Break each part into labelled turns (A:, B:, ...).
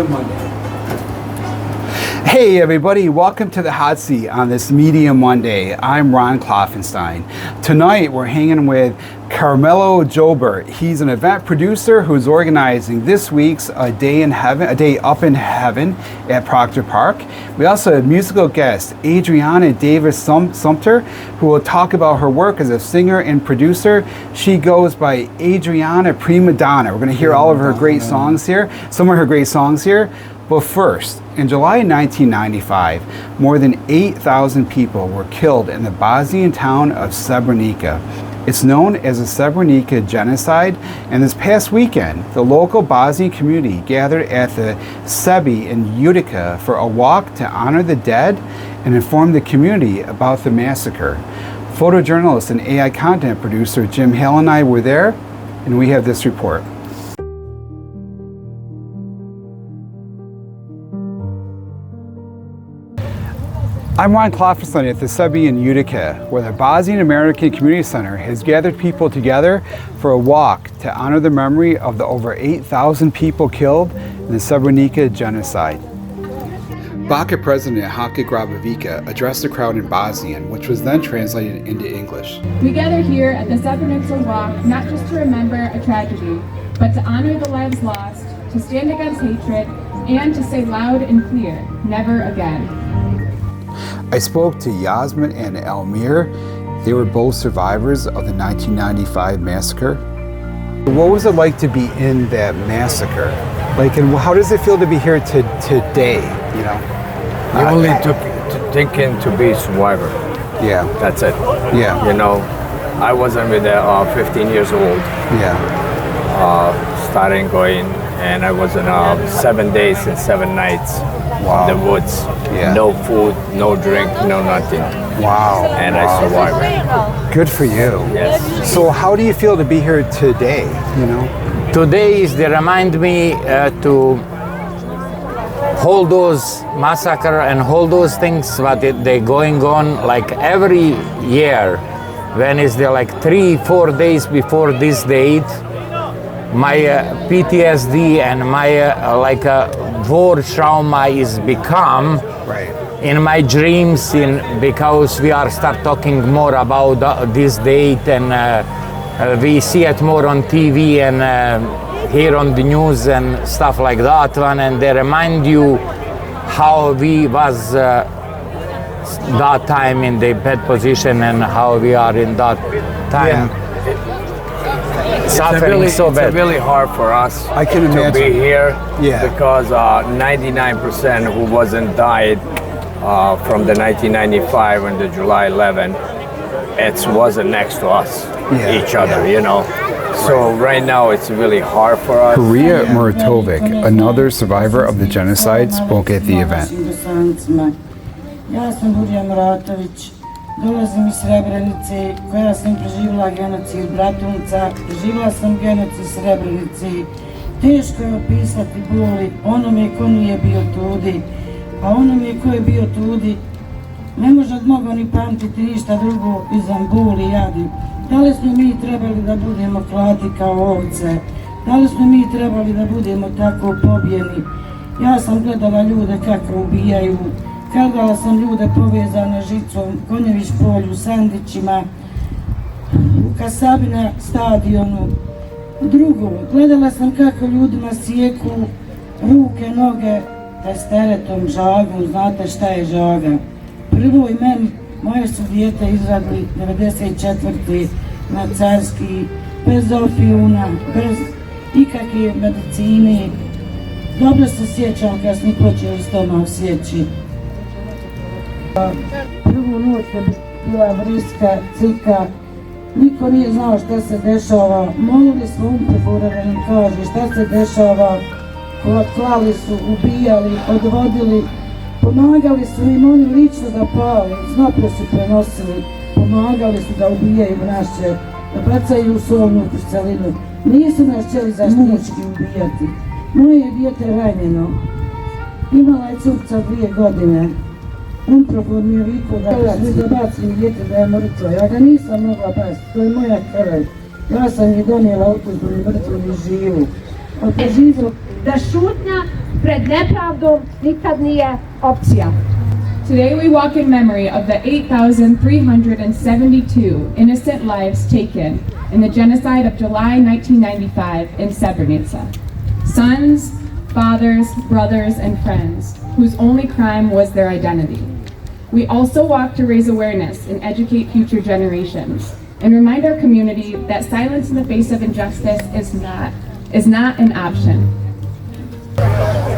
A: Monday. Hey everybody, welcome to the Hot Seat on this Media Monday. I'm Ron Klopfanstein. Tonight we're hanging with Carmelo Joubert. He's an event producer who's organizing this week's A Day Up in Heaven at Proctor Park. We also have musical guest Adriana Davis Sumter, who will talk about her work as a singer and producer. She goes by Adriana Primadonna. We're going to hear all of her great songs here, some of her great songs here. But first, in July 1995, more than 8,000 people were killed in the Bosnian town of Srebrenica. It's known as the Srebrenica genocide, and this past weekend, the local Bosnian community gathered at the Sebelj in Utica for a walk to honor the dead and inform the community about the massacre. Photojournalist and AI content producer Jim Hale and I were there, and we have this report. I'm Ron Klopfanstein at the Sebelj in Utica, where the Bosnian American Community Center has gathered people together for a walk to honor the memory of the over 8,000 people killed in the Srebrenica genocide. Baka President Haka Grabovica addressed the crowd in Bosnian, which was then translated into English.
B: We gather here at the Srebrenica Walk not just to remember a tragedy, but to honor the lives lost, to stand against hatred, and to say loud and clear, never again.
A: I spoke to Yasmin and Elmir. They were both survivors of the 1995 massacre. What was it like to be in that massacre? Like, and how does it feel to be here today, you know?
C: You only thinking to be a survivor.
A: Yeah.
C: That's it.
A: Yeah.
C: You know, I wasn't with 15 years old.
A: Yeah.
C: Starting going, and I was in 7 days and 7 nights.
A: Wow.
C: In the woods.
A: Yeah.
C: No food, no drink, no nothing.
A: Wow.
C: And I survived.
A: Good for you.
C: Yes.
A: So how do you feel to be here today, you know?
D: Today is they remind me to hold those massacre and hold those things what they going on like every year. When is there like 3-4 days before this date, my PTSD and my war trauma is become in my dreams because we are start talking more about this date and we see it more on TV and here on the news and stuff like that one, and they remind you how we was that time in the bad position and how we are in that time. Suffering so bad.
C: It's really hard for us
A: I can imagine.
C: to be here
A: Yeah.
C: because 99% who wasn't died from the 1995 and the July 11, it wasn't next to us, each other, you know. So right now it's really hard for us.
A: Maria Muratovic, another survivor of the genocide, spoke at the event.
E: Dolazim iz Srebrenice, koja sam preživjela genocid Bratunca, preživjela sam genocid Srebrenici. Teško je opisati boli onome ko nije bio tudi, a onome ko je bio tudi ne može mogo ni pamtiti ništa drugo izvan boli i jadi. Da li smo mi trebali da budemo klati kao ovce? Da li smo mi trebali da budemo tako pobijeni? Ja sam gledala ljude kako ubijaju. Gledala sam ljude povezane žicom, Konjević polju, Sandićima, u Kasabi na stadionu. Drugo, gledala sam kako ljudima sijeku ruke, noge, testeretom, žagom, znate šta je žaga. Prvo i meni, moje su dijete izradili 94. na Carski, bez opijuna, bez ikakve medicine. Dobro se sjećam kad smo počeli stomak sjeći. Prvu noć je bila vriska, cika, niko nije znao šta se dešava. Molili smo Umprefura da nam kaže šta se dešava. Klali su, ubijali, odvodili, pomagali su im oni lično da pali, znopre su prenosili, pomagali su da ubijaju naše, da bacaju u solnu krcelinu. Nisu nas htjeli zaštinički ubijati. Moje je dijete ranjeno. Imala je curca 2 godine. Umprofon mi je vikao da bacim dijete da je mrtvo. Ja ga nisam mogla baciti, to je moja krv. Ja sam je donijela optužbu i mrtvu i živu.
F: Da šutnja pred nepravdom nikad nije opcija.
B: Today we walk in memory of the 8,372 innocent lives taken in the genocide of July 1995 in Srebrenica. Sons, fathers, brothers, and friends whose only crime was their identity. We also walk to raise awareness and educate future generations and remind our community that silence in the face of injustice is not an option.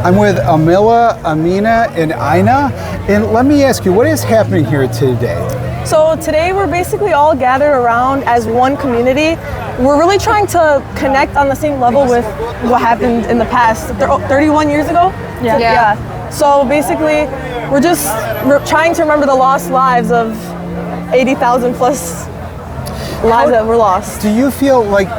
A: I'm with Amila, Amina, and Aina. And let me ask you, what is happening here today?
G: So today we're basically all gathered around as one community. We're really trying to connect on the same level with what happened in the past 31 years ago? Yeah. So basically we're just trying to remember the lost lives of 80,000 plus lives that were lost.
A: Do you feel like,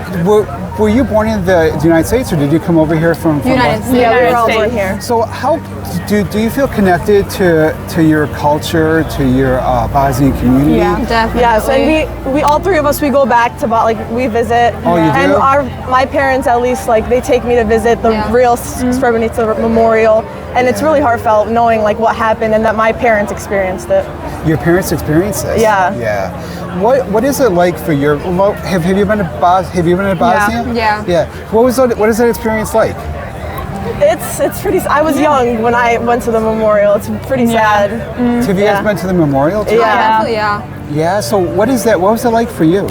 A: were you born in the United States, or did you come over here from
G: United States? Yeah, we were all born here.
A: So how do you feel connected to your culture, to your Bosnian community?
G: Yeah, definitely. Yes, and we all three of us, we go back to we visit.
A: Oh, you do?
G: And my parents, at least, like, they take me to visit the real Srebrenica Memorial, and it's really heartfelt knowing like what happened and that my parents experienced it.
A: Your parents experienced this?
G: Yeah.
A: Yeah. What is it like for your? Have you been to Have you been to Bosnia? Yeah. What is that experience like?
G: It's pretty. I was young when I went to the memorial. It's pretty sad.
A: Have you guys been to the memorial too?
G: Yeah.
A: Yeah. So what is that? What was it like for you?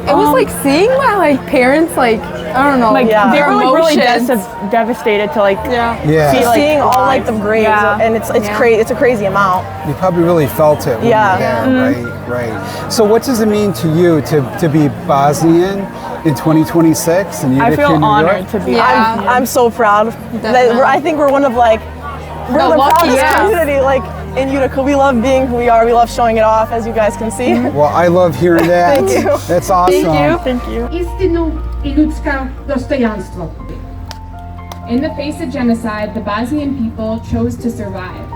H: It was like seeing my parents, like, I don't know,
G: Like,
H: they were like really
G: devastated to like
A: Yeah.
G: seeing all like the graves, and it's crazy. It's a crazy amount.
A: You probably really felt it when you were there, right? So what does it mean to you to be Bosnian in 2026 in Utica,
G: I feel
A: New
G: honored
A: York?
G: to be. I'm so proud. I think we're one of we're the proudest community in Utica. We love being who we are. We love showing it off, as you guys can see.
A: Well, I love hearing that.
G: Thank you.
A: That's awesome.
G: Thank you.
F: Istinu I ljudsko dostojanstvo.
B: In the face of genocide, the Bosnian people chose to survive.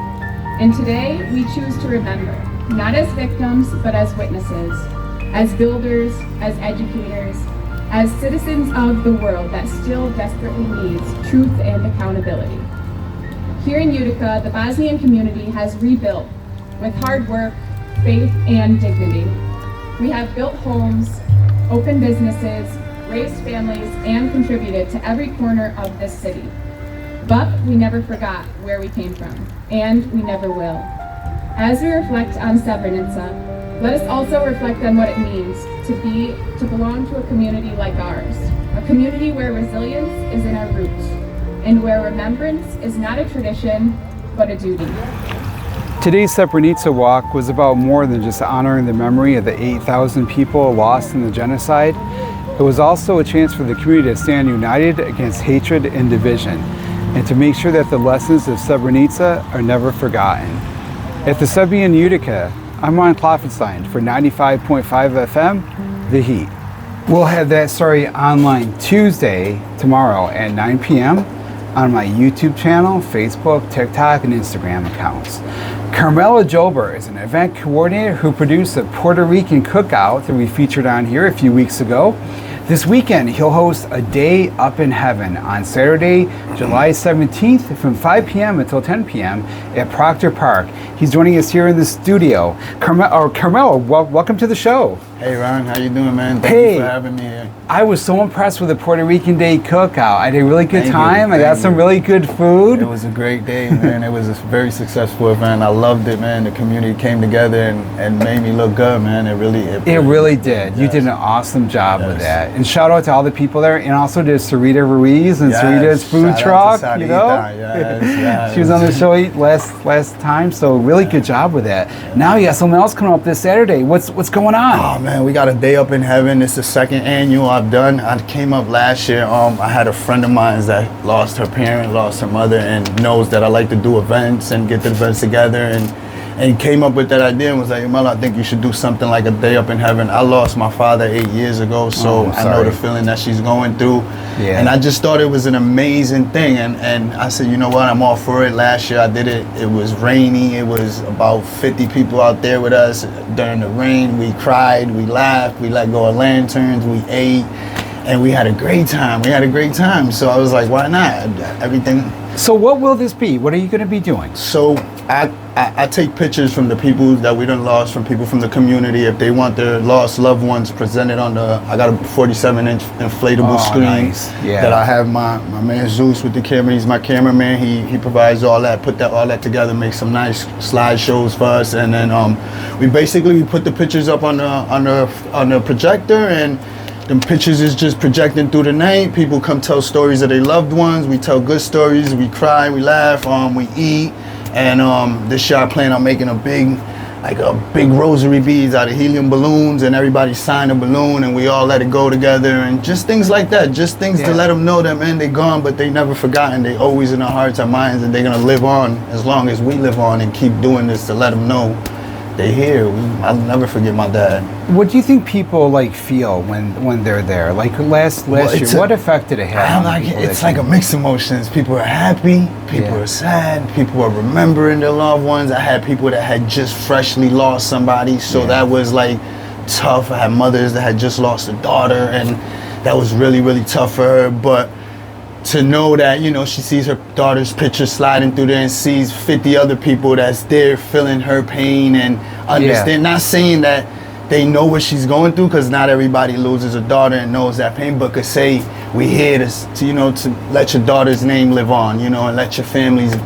B: And today, we choose to remember, not as victims, but as witnesses, as builders, as educators, as citizens of the world that still desperately needs truth and accountability. Here in Utica, the Bosnian community has rebuilt with hard work, faith, and dignity. We have built homes, opened businesses, raised families, and contributed to every corner of this city. But we never forgot where we came from, and we never will. As we reflect on Srebrenica, let us also reflect on what it means to belong to a community like ours, a community where resilience is in our roots, and where remembrance is not a tradition, but a duty.
A: Today's Srebrenica Walk was about more than just honoring the memory of the 8,000 people lost in the genocide. It was also a chance for the community to stand united against hatred and division, and to make sure that the lessons of Srebrenica are never forgotten. At the Sebelj in Utica, I'm Ron Klopfanstein for 95.5 FM, The Heat. We'll have that story online Tuesday, tomorrow at 9 p.m. on my YouTube channel, Facebook, TikTok, and Instagram accounts. Carmelo Joubert is an event coordinator who produced a Puerto Rican cookout that we featured on here a few weeks ago. This weekend, he'll host a Day Up in Heaven on Saturday, July 17th from 5 p.m. until 10 p.m. at Proctor Park. He's joining us here in the studio. Carmelo, welcome to the show.
I: Hey Ron, how you doing, man? Thank you for having me here.
A: I was so impressed with the Puerto Rican Day cookout. I had a really good time. I got some really good food.
I: It was a great day, man. It was a very successful event. I loved it, man. The community came together and made me look good, man. It really
A: did. Yes. You did an awesome job with that. And shout out to all the people there, and also to Sarita Ruiz and Sarita's food truck. You know, she was on the show last time, so really good job with that. Now you got something else coming up this Saturday. What's going on?
I: Oh man, we got a Day Up in Heaven. It's the second annual I've done. I came up last year. I had a friend of mine that lost her parent, lost her mother, and knows that I like to do events and get the events together, and came up with that idea and was like, Mel, I think you should do something like a Day Up in Heaven. I lost my father 8 years ago, so I know the feeling that she's going through. Yeah. And I just thought it was an amazing thing, and I said, you know what, I'm all for it. Last year I did it. It was rainy. It was about 50 people out there with us during the rain. We cried, we laughed, we let go of lanterns, we ate, and we had a great time. So I was like, why not? Everything
A: So what will this be? What are you going to be doing?
I: So I take pictures from the people that we done lost, from people from the community. If they want their lost loved ones presented on I got a 47-inch inflatable screen
A: nice. Yeah.
I: that I have my man Zeus with the camera. He's my cameraman. He provides all that, all that together, make some nice slideshows for us, and then we put the pictures up on the projector, and the pictures is just projecting through the night. People come tell stories of their loved ones. We tell good stories. We cry. We laugh. We eat. And this year I plan on making a big rosary beads out of helium balloons, and everybody sign a balloon, and we all let it go together, and just things like that. Just things to let them know that, man, they gone, but they never forgotten. They always in our hearts, our minds, and they're gonna live on as long as we live on, and keep doing this to let them know they here. I'll never forget my dad.
A: What do you think people feel when they're there? Like last year, what effect did it have?
I: It's like a mixed emotions. People are happy, people are sad, people are remembering their loved ones. I had people that had just freshly lost somebody, so that was tough. I had mothers that had just lost a daughter, and that was really, really tough for her. But to know that, she sees her daughter's picture sliding through there and sees 50 other people that's there feeling her pain and understand, not saying that they know what she's going through, because not everybody loses a daughter and knows that pain, but could say, we here to let your daughter's name live on, and let your families,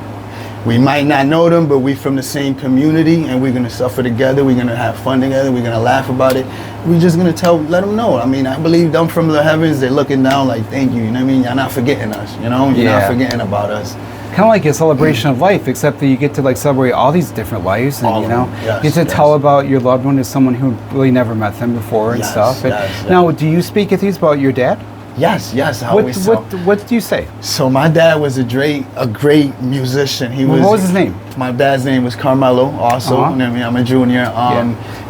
I: we might not know them, but we from the same community, and we're gonna suffer together, we're gonna have fun together, we're gonna laugh about it. We're just gonna let them know. I mean, I believe them from the heavens, they're looking down like, thank you, You're not forgetting us, You're not forgetting about us.
A: Kind of like a celebration of life, except that you get to celebrate all these different lives, and you get to tell about your loved one as someone who really never met them before and stuff. Now, do you speak at these about your dad?
I: Yes.
A: What do you say?
I: So my dad was a great musician.
A: What was his name?
I: My dad's name was Carmelo. Also, I'm a junior.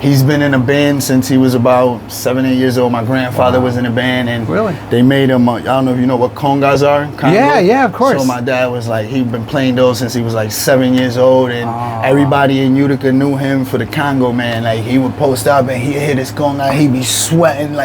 I: He's been in a band since he was about 7, 8 years old. My grandfather was in a band, and they made him. I don't know if you know what congas are. Congo?
A: Yeah, of course.
I: So my dad was he'd been playing those since he was 7 years old, and everybody in Utica knew him for the Congo man. He would post up and he'd hit his conga. He'd be sweating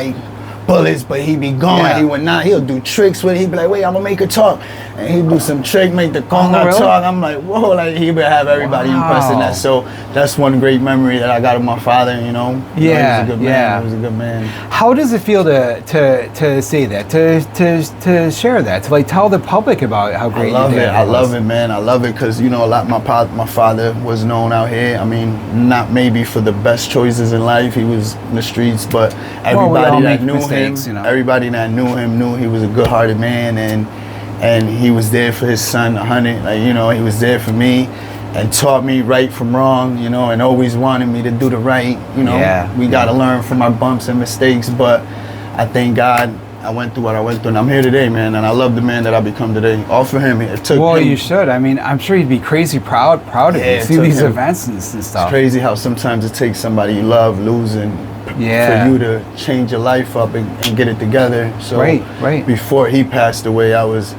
I: bullets, but he'd be gone. He would not. He'll do tricks with it. He'd be like, wait, I'm gonna make her talk, and he'd do some trick, make the conga talk. I'm like, whoa, he would have everybody impressed in that. So that's one great memory that I got of my father. He was a good man. He was a good man.
A: How does it feel to say that, to share that, to tell the public about how great your dad was?
I: I love it, man. I love it because a lot. My father was known out here. I mean, not maybe for the best choices in life. He was in the streets, but everybody that knew him. Everybody that knew him knew he was a good-hearted man, and he was there for his son, 100. He was there for me, and taught me right from wrong, and always wanted me to do the right. We got to learn from our bumps and mistakes, but I thank God I went through what I went through, and I'm here today, man, and I love the man that I become today. All for him. It took him.
A: You should. I mean, I'm sure he'd be crazy proud of you, see these events and stuff.
I: It's crazy how sometimes it takes somebody you love losing for you to change your life up and get it together. So before he passed away, I was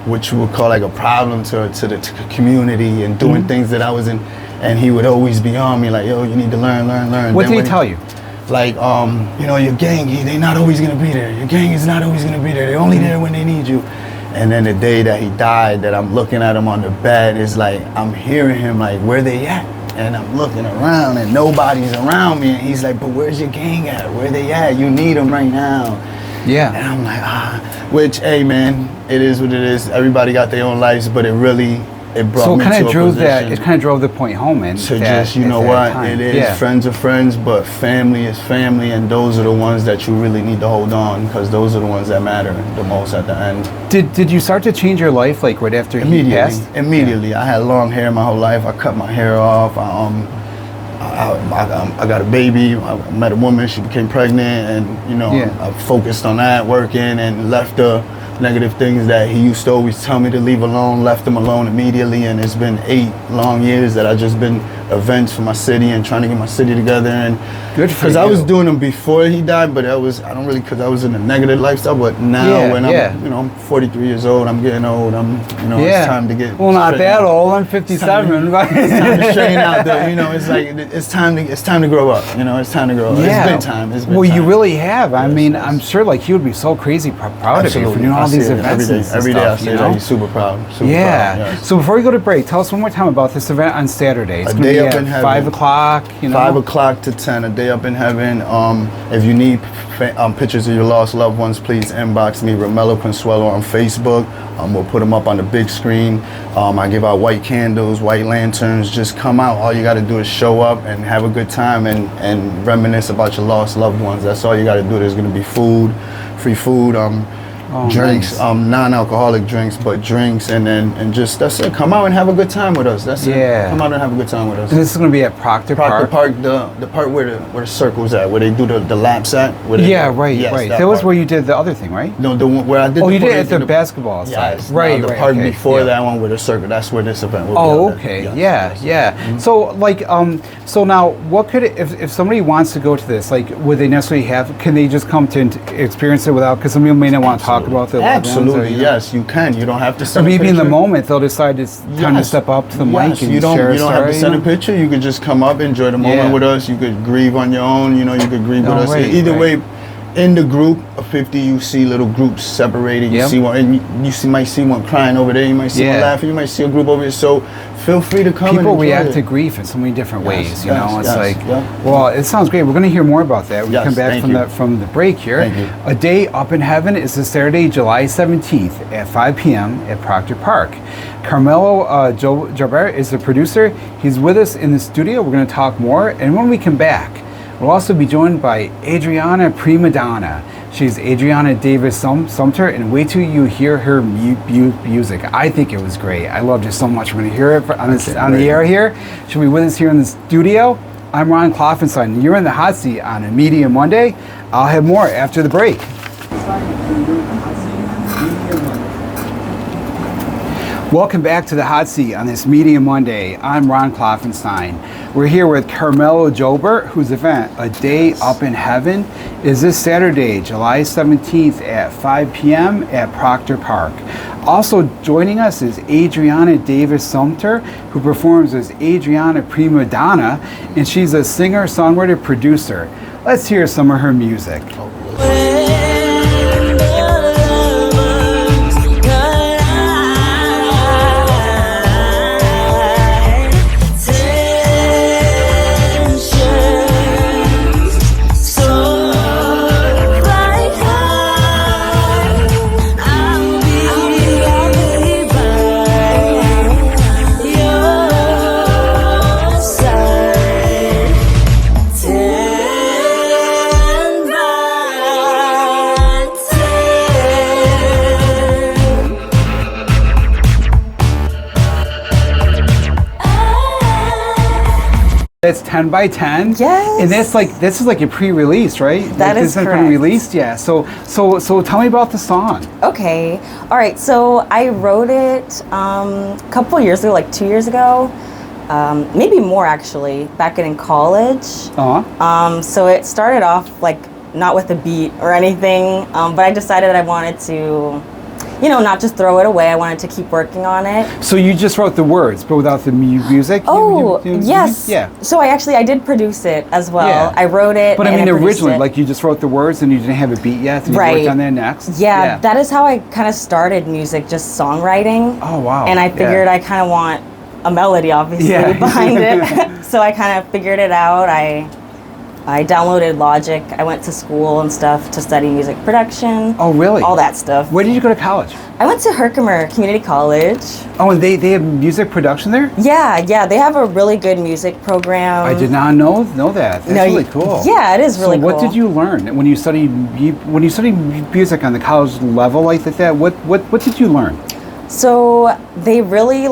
I: what you would call like a problem to the community and doing things that I was in, and he would always be on me like, yo, you need to learn.
A: What did he tell you?
I: Like, your gang, they're not always gonna be there. Your gang is not always gonna be there. They're only there when they need you. And then the day that he died, that I'm looking at him on the bed, is like, I'm hearing him like, where they at? And I'm looking around and nobody's around me. And he's like, but where's your gang at? Where they at? You need them right now.
A: Yeah.
I: And I'm like, which, hey man, it is what it is. Everybody got their own lives, but it brought me to a position.
A: It kind of drove the point home. And
I: so just, you know what, it is friends are friends, but family is family, and those are the ones that you really need to hold on, because those are the ones that matter the most at the end.
A: Did you start to change your life like right after he passed?
I: Immediately. I had long hair my whole life. I cut my hair off. I got a baby. I met a woman. She became pregnant, and I focused on that, working, and left the negative things that he used to always tell me to leave alone. Left them alone immediately, and it's been 8 long years that I just been events for my city and trying to get my city together. And
A: good for
I: because I
A: you.
I: was doing them before he died, but I don't really, because I was in a negative lifestyle. But now when I'm 43 years old, I'm getting old. It's time to get.
A: Well, not that
I: out.
A: old. I'm 57.
I: It's time to straighten out. It's like it's time to grow up. It's time to grow up.
A: Yeah.
I: It's been time.
A: Well, you really have. I mean, I'm sure like he would be so crazy proud of you for doing all these events.
I: Every day I say that he's super proud. Super proud, yes.
A: So before we go to break, tell us one more time about this event on Saturday. It's
I: A
A: going to
I: Day
A: be
I: Up
A: at
I: in Heaven.
A: 5 o'clock.
I: 5 o'clock to 10. A Day Up in Heaven. If you need pictures of your lost loved ones, please inbox me, Romello Consuelo, on Facebook. We'll put them up on the big screen. I give out white candles, white lanterns. Just come out. All you got to do is show up and have a good time and reminisce about your lost loved ones. That's all you got to do. There's going to be food, free food, drinks,
A: nice.
I: Non-alcoholic drinks, but drinks, and just that's it. Come out and have a good time with us. That's it. Come out and have a good time with us.
A: And this is going to be at Proctor Park.
I: The part where the circle's at, where they do the laps at.
A: Right. That was
I: part.
A: where you did the other thing, right?
I: No, the one where I did.
A: Oh, you did it at the basketball side.
I: Yes,
A: Right.
I: The park before that one with the circle. That's where this event will be.
A: Oh, okay.
I: Yes.
A: Yeah. So, like, so now, what could if somebody wants to go to this, like, would they necessarily can they just come to experience it without? Because some people may not want to talk about the
I: Absolutely, yes, you can. You don't have to
A: Or
I: send
A: maybe
I: a
A: in the
I: picture.
A: moment they'll decide it's time to step up to the mic and
I: you don't
A: share a
I: have to
A: story,
I: send a picture. You could just come up, enjoy the moment with us. You could grieve on your own. You could grieve with us. Either way, in the group of 50, you see little groups separated. You see one, and you might see one crying over there. You might see one laughing. You might see a group over here. So feel free to come.
A: People
I: and
A: react
I: it.
A: to grief in so many different ways.
I: Yes,
A: Well, it sounds great. We're going to hear more about that when we come back
I: thank you.
A: from the break here.
I: Thank you.
A: A Day Up in Heaven is this Saturday, July 17th at 5 p.m. at Proctor Park. Carmelo Joubert is the producer. He's with us in the studio. We're going to talk more, and when we come back, we'll also be joined by Adriana Primadonna. She's Adriana Davis Sumter, and wait till you hear her music. I think it was great. I loved it so much. We're going to hear it on the air here. She'll be with us here in the studio. I'm Ron Klopfanstein. You're in the hot seat on a Medium Monday. I'll have more after the break. Welcome back to the hot seat on this Medium Monday. I'm Ron Klopfanstein. We're here with Carmelo Joubert, whose event, A Day Up in Heaven, is this Saturday, July 17th at 5 p.m. at Proctor Park. Also joining us is Adriana Davis Sumter, who performs as Adriana Primadonna, and she's a singer, songwriter, producer. Let's hear some of her music. It's 10 by 10.
J: Yes.
A: And this is like a pre-release, right?
J: That is
A: this has
J: correct.
A: been released, yeah. So tell me about the song.
J: Okay. All right. So I wrote it a couple years ago, like 2 years ago, maybe more actually, back in college. So it started off like not with a beat or anything, but I decided I wanted to, not just throw it away. I wanted to keep working on it.
A: So you just wrote the words, but without the music?
J: Oh, yes.
A: Yeah.
J: So I did produce it as well.
A: Yeah.
J: I wrote it.
A: But
J: and
A: I mean,
J: produced
A: originally,
J: it.
A: like you just wrote the words and you didn't have a beat yet, and you worked on that next?
J: Yeah, that is how I kind of started music, just songwriting.
A: Oh, wow.
J: And I figured I kind of want a melody, obviously, behind it. So I kind of figured it out. I downloaded Logic. I went to school and stuff to study music production.
A: Oh, really?
J: All that stuff.
A: Where did you go to college?
J: I went to Herkimer Community College.
A: Oh, and they have music production there?
J: Yeah. They have a really good music program.
A: I did not know that. That's really cool.
J: Yeah, it is really cool.
A: So what did you learn when you studied music on the college level like that? What did you learn?
J: So they really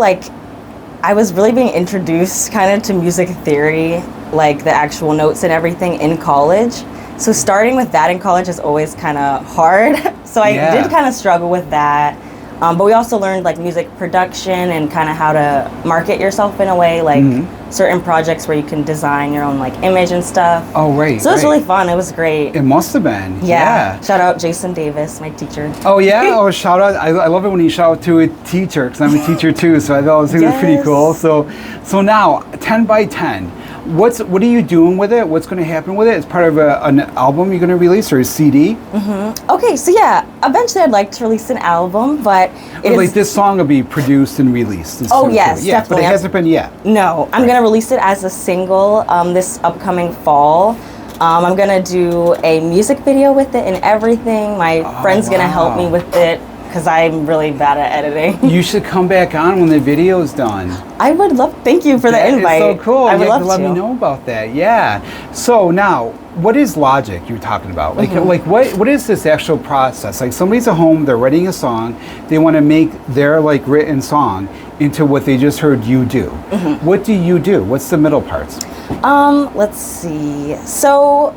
J: I was really being introduced kind of to music theory, like the actual notes and everything in college. So starting with that in college is always kind of hard. So I did kind of struggle with that. But we also learned like music production and kind of how to market yourself in a way, like certain projects where you can design your own like image and stuff.
A: Oh, right.
J: So it was really fun. It was great.
A: It must have been.
J: Yeah. Shout out Jason Davis, my teacher.
A: Oh, yeah? Oh, shout out. I love it when you shout out to a teacher, because I'm a teacher too, so I thought it was pretty cool. So now, 10 by 10. What are you doing with it? What's going to happen with it? It's part of an album you're going to release, or a CD?
J: Okay, so yeah, eventually I'd like to release an album, but
A: like this song will be produced and released. And
J: oh yes,
A: yeah,
J: definitely.
A: But it hasn't been yet.
J: No, I'm going to release it as a single this upcoming fall. I'm going to do a music video with it and everything. My friend's going to help me with it, because I'm really bad at editing.
A: You should come back on when the video's done.
J: I would love. Thank you for the invite.
A: It's so cool.
J: I would
A: you
J: love
A: have to let me know about that. Yeah. So now, what is Logic you're talking about? Like what is this actual process? Like somebody's at home, they're writing a song, they want to make their like written song into what they just heard you do. What do you do? What's the middle parts?
J: Let's see. So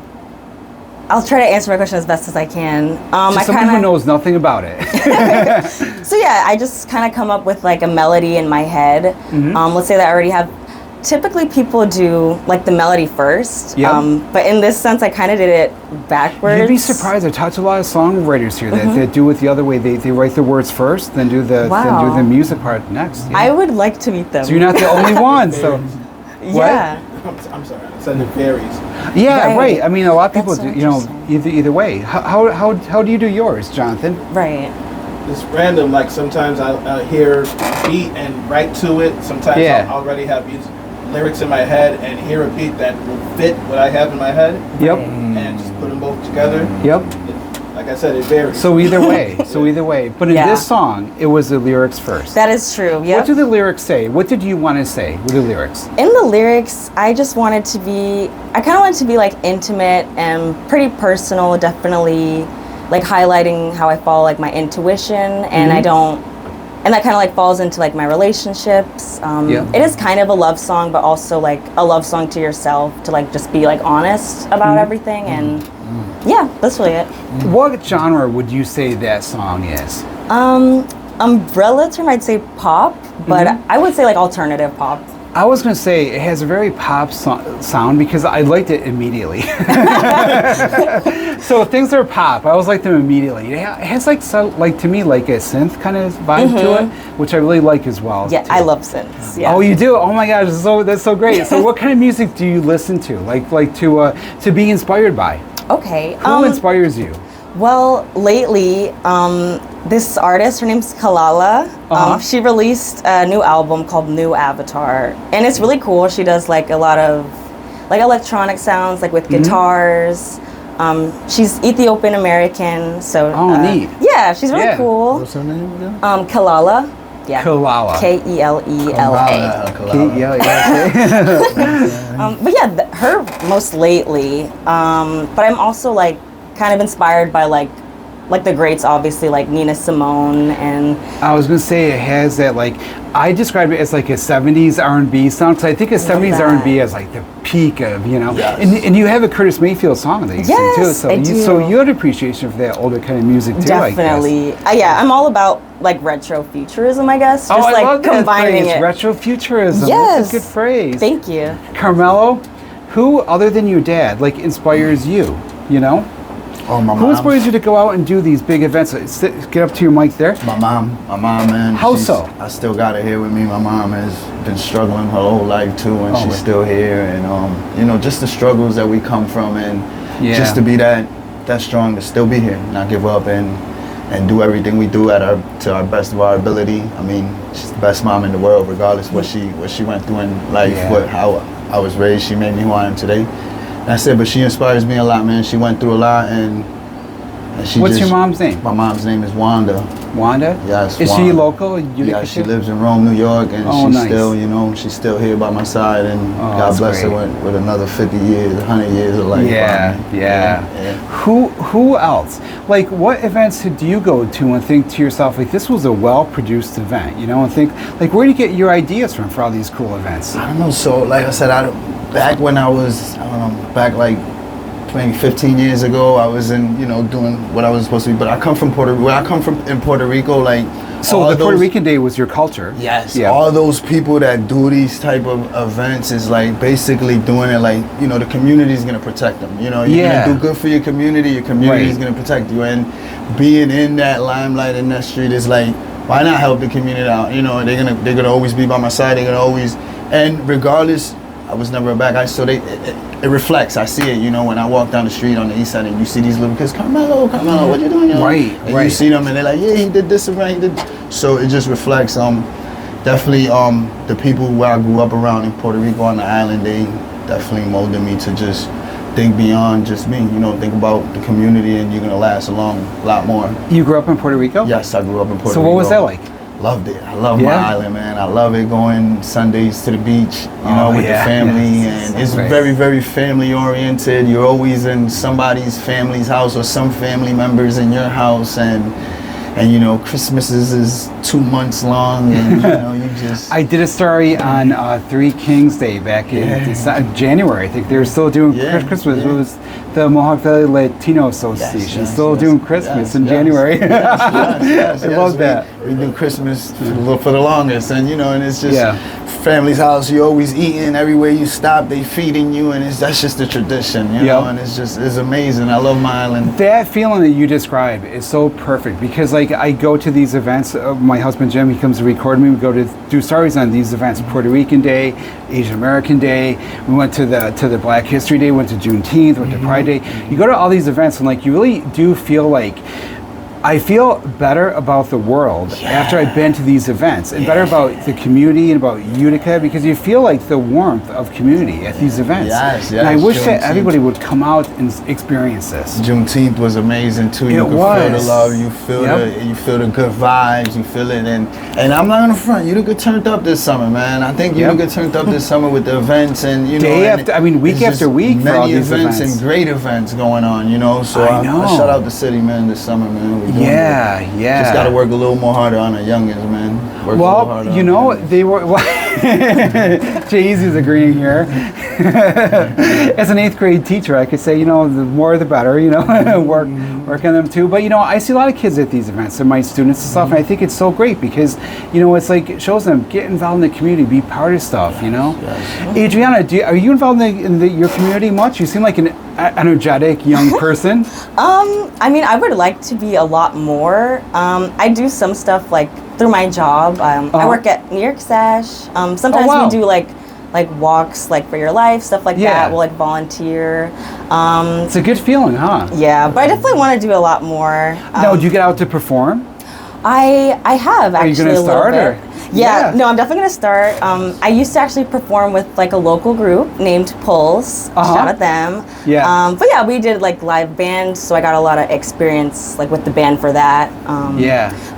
J: I'll try to answer my question as best as I can.
A: Someone who knows nothing about it.
J: So yeah, I just kind of come up with like a melody in my head. Let's say that I already have. Typically, people do like the melody first. But in this sense, I kind of did it backwards.
A: You'd be surprised. I talked to a lot of songwriters here that do it the other way. They write the words first, then do the music part next. Yeah.
J: I would like to meet them.
A: So you're not the only one. So
J: yeah.
K: I'm sorry. I said it varies.
A: Yeah, right. I mean, a lot of people do. You know, either way. How do you do yours, Jonathan?
J: Right.
K: It's random. Like sometimes I'll hear a beat and write to it. Sometimes I'll already have lyrics in my head and hear a beat that will fit what I have in my head.
A: Yep.
K: And just put them both together.
A: Yep.
K: Like I said, it varies.
A: So either way. But in this song, it was the lyrics first.
J: That is true. Yep.
A: What do the lyrics say? What did you want to say with the lyrics?
J: In the lyrics, I kind of wanted to be like intimate and pretty personal, definitely like highlighting how I follow like my intuition, and and that kind of like falls into like my relationships. It is kind of a love song, but also like a love song to yourself, to like just be like honest about everything. And yeah, that's really it.
A: What genre would you say that song is?
J: Umbrella term, I'd say pop, but I would say like alternative pop.
A: I was going to say it has a very pop sound because I liked it immediately. So things are pop. I always like them immediately. It has like to me like a synth kind of vibe to it, which I really like as well.
J: Yeah, too. I love synths. Yeah.
A: Oh, you do? Oh my gosh, that's so great. So what kind of music do you listen to? Like to be inspired by?
J: Okay.
A: Who inspires you?
J: Well, lately, this artist, her name's Kalala, she released a new album called New Avatar, and it's really cool. She does like a lot of like electronic sounds, like with guitars. She's Ethiopian American, so
A: neat.
J: Yeah, she's really cool.
I: What's her name again?
J: Kalala. Yeah.
A: Kalala.
J: Kelela.
A: Kelela.
J: But yeah, her most lately. But I'm also like kind of inspired by like the greats, obviously, like Nina Simone. And
A: I was gonna say it has that, like, I describe it as like a 70s R&B song, because I think a 70s R&B is like the peak of, you know.
J: Yes.
A: And you have a Curtis Mayfield song that you sing too, so
J: I do.
A: So you had appreciation for that older kind of music too.
J: Definitely. Yeah, I'm all about like retro futurism, I guess. Just
A: I
J: like
A: love that
J: combining
A: phrase,
J: it.
A: retro futurism.
J: Yes.
A: That's a good phrase.
J: Thank you.
A: Carmelo, who other than your dad like inspires you? You know.
I: Oh, my mom.
A: Who inspires you to go out and do these big events? Get up to your mic there.
I: My mom, man.
A: How so?
I: I still got her here with me. My mom has been struggling her whole life too, and she's still here. And you know, just the struggles that we come from, and just to be that strong, to still be here, not give up, and do everything we do to our best of our ability. I mean, she's the best mom in the world, regardless what she went through in life, how I was raised. She made me who I am today. That's it, but she inspires me a lot, man. She went through a lot, and she
A: What's your mom's name?
I: My mom's name is Wanda.
A: Wanda?
I: Yes.
A: Is
I: Wanda.
A: she local? Utica
I: Yeah, she lives in Rome, New York, and she's still, you know, she's still here by my side, and God bless her with another 50 years, 100 years of life.
A: Yeah. Who else? Like, what events do you go to and think to yourself, like, this was a well-produced event, you know, and think, like, where do you get your ideas from for all these cool events?
I: I don't know. So, like I said, back when I was, back like maybe 15 years ago, I was in, you know, doing what I was supposed to be. But I come from where I come from in Puerto Rico, like.
A: So the Puerto Rican Day was your culture.
I: Yes.
A: Yeah.
I: All those people that do these type of events is like basically doing it like, you know, the community is going to protect them. You know, you're going to do good for your community is going to protect you. And being in that limelight in that street is like, why not help the community out? You know, they're gonna always be by my side. They're gonna always, and regardless, I was never a bad guy. So it reflects. I see it. You know, when I walk down the street on the east side and you see these little kids, Carmelo, what you doing?
A: Right.
I: And you see them and they're like, yeah, he did this and right. He did. So it just reflects. Definitely, the people where I grew up around in Puerto Rico on the island, they definitely molded me to just think beyond just me, you know, think about the community, and you're gonna last a lot more.
A: You grew up in Puerto Rico?
I: Yes, I grew up in Puerto Rico.
A: So what was that like?
I: Loved it. I love my island, man. I love it going Sundays to the beach, you know, with the family, and it's very, very family oriented. You're always in somebody's family's house or some family members in your house, and you know, Christmas is 2 months long, and you know, you just.
A: I did a story on Three Kings Day back in January. I think they were still doing Christmas. It was the Mohawk Valley Latino Association doing Christmas in January. I love that.
I: We do Christmas for the longest, and you know, and it's just family's house. You're always eating everywhere you stop. They feeding you, and that's just the tradition, you know. And it's amazing. I love my island.
A: That feeling that you describe is so perfect, because like I go to these events. My husband Jim, he comes to record me. We go to do stories on these events: Puerto Rican Day, Asian American Day. We went to the Black History Day. Went to Juneteenth. Went to Pride Day. You go to all these events, and like you really do feel like. I feel better about the world after I've been to these events, and better about the community and about Utica, because you feel like the warmth of community at these events. And I wish that everybody would come out and experience this.
I: Juneteenth was amazing too. You can feel the love, you feel the good vibes, you feel it, and I'm not gonna front. Utica turned up this summer, man. I think Utica turned up this summer with the events, and you know,
A: week after week for all these events
I: and great events going on. You know, so I shout out the city, man, this summer, man. Just got to work a little more harder on the youngins, man.
A: Well, you know, they were. Jay-Z's agreeing here. As an 8th grade teacher, I could say, you know, the more the better. You know, work on them too. But you know, I see a lot of kids at these events, and my students and stuff, and I think it's so great because, you know, it's like it shows them get involved in the community, be part of stuff. You know, Adriana, are you involved in your community much? You seem like an energetic young person.
J: I mean, I would like to be a lot more. I do some stuff like through my job. I work at New York Sash. Sometimes we do like walks like for your life, stuff like that. We'll like volunteer.
A: It's a good feeling, huh?
J: Yeah, but I definitely want to do a lot more.
A: Now, do you get out to perform?
J: I have actually. Are
A: you going to start or?
J: Yeah, no, I'm definitely going to start. I used to actually perform with like a local group named Pulse. Shout out them.
A: Yeah.
J: But yeah, we did like live band, so I got a lot of experience like with the band for that.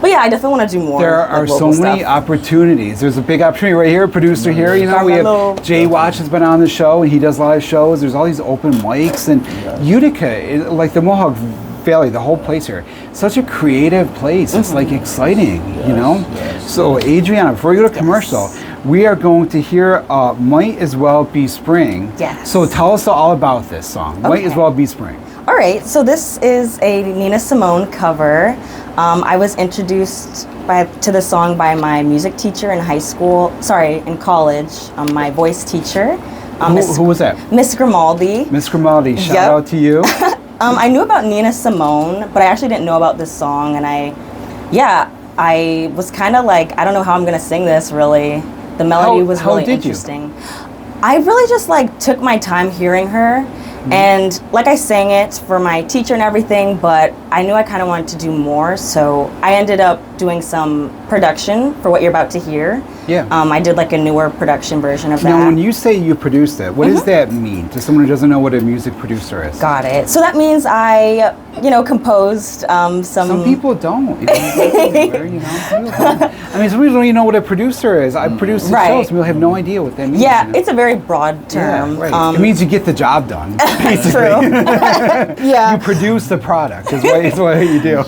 J: But yeah, I definitely want to do more.
A: There are so many opportunities. There's a big opportunity right here, producer here. You know, we have Jay Watch has been on the show, and he does a lot of shows. There's all these open mics, and Utica, like the Mohawk Valley, the whole place here, such a creative place. It's like exciting, you know. So Adriana, before we go to commercial, we are going to hear Might As Well Be Spring. So tell us all about this song, Might As Well Be Spring.
J: All right, so this is a Nina Simone cover. I was introduced to the song by my music teacher in in college, my voice teacher.
A: Who was that?
J: Miss Grimaldi.
A: Miss Grimaldi, shout out to you.
J: I knew about Nina Simone, but I actually didn't know about this song, and I was kind of like, I don't know how I'm gonna sing this really. The melody was really interesting. I really just like took my time hearing her, and like I sang it for my teacher and everything, but I knew I kind of wanted to do more, so I ended up doing some production for what you're about to hear. I did like a newer production version of that.
A: Now, when you say you produced it, what does that mean to someone who doesn't know what a music producer is?
J: Got it. So that means I, composed some.
A: Some people don't. You know, I mean, some people don't even know what a producer is. I produce the show, some people have no idea what that means.
J: Yeah, it's a very broad term.
A: It means you get the job done.
J: True.
A: You produce the product is what you do.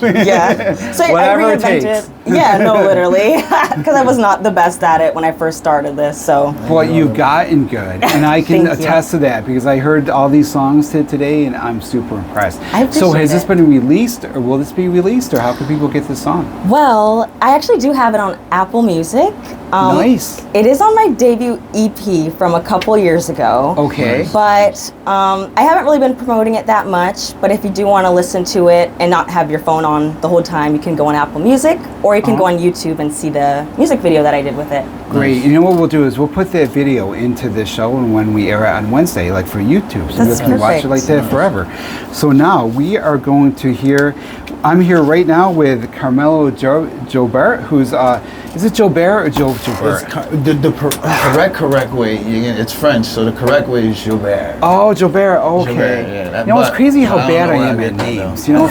J: So
A: whatever it takes.
J: Yeah, no, literally, because I was not the best at it when I first started this. So.
A: Well, you've gotten good, and I can attest to that because I heard all these songs today, and I'm super impressed. So, has this been released, or will this be released, or how can people get this song?
J: Well, I actually do have it on Apple Music.
A: Nice.
J: It is on my debut EP from a couple years ago.
A: Okay.
J: But I haven't really been promoting it that much. But if you do want to listen to it and not have your phone on the whole time, you can go on Apple Music, or you can go on YouTube and see the music video that I did with it.
A: Great. You know what we'll do is we'll put that video into the show, and when we air it on Wednesday, like for YouTube, so you can watch it like that forever. So now we are going to hear. I'm here right now with Carmelo Joubert, who's is it Joubert or Joubert?
I: The correct way. It's French, so the correct way is Joubert.
A: Oh, Joubert. Okay.
I: Joubert, yeah,
A: you know, it's crazy how bad I am at names. You know,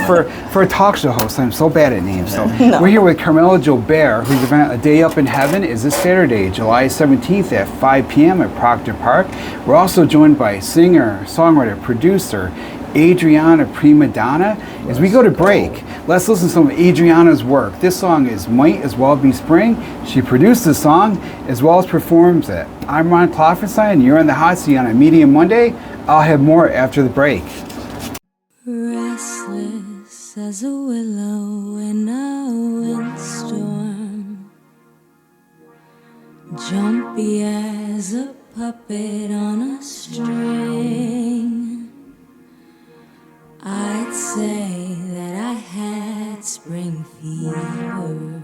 A: for a talk show host, I'm so bad at names. So we're here with Carmelo Joubert, whose event A Day Up in Heaven is this Saturday, July 17th at 5 p.m. at Proctor Park. We're also joined by singer, songwriter, producer Adriana Primadonna. As we go to break, let's listen to some of Adriana's work. This song is Might As Well Be Spring. She produced the song as well as performs it. I'm Ron Klopfanstein, and you're on the hot seat on a Medium Monday. I'll have more after the break.
L: Restless as a willow in a windstorm, jumpy as a puppet on a string. I'd say that I had spring fever,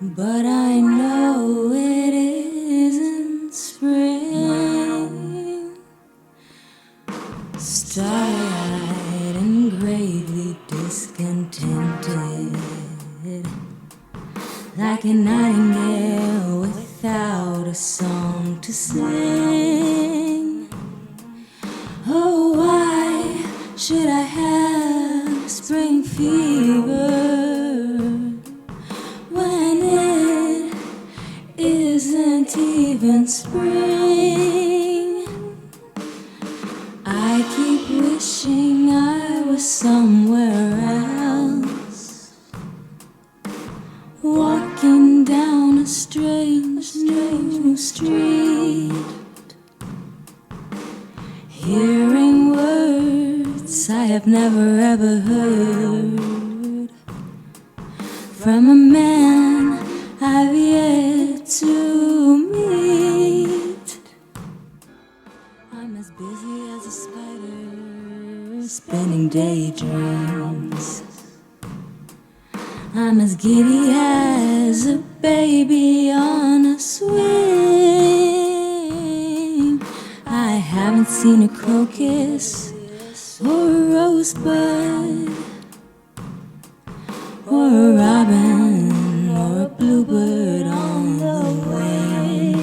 L: but I know it isn't spring. Starry-eyed and gravely discontented, like a nightingale without a song to sing. Oh, why should I have spring fever when it isn't even spring? I keep wishing I was somewhere else, walking down a strange new street, hearing words I have never ever heard from a man I've yet to meet. I'm as busy as a spider spinning daydreams. I'm as giddy as a baby on a swing. I haven't seen a crocus or a rosebud or a robin or a bluebird on the way,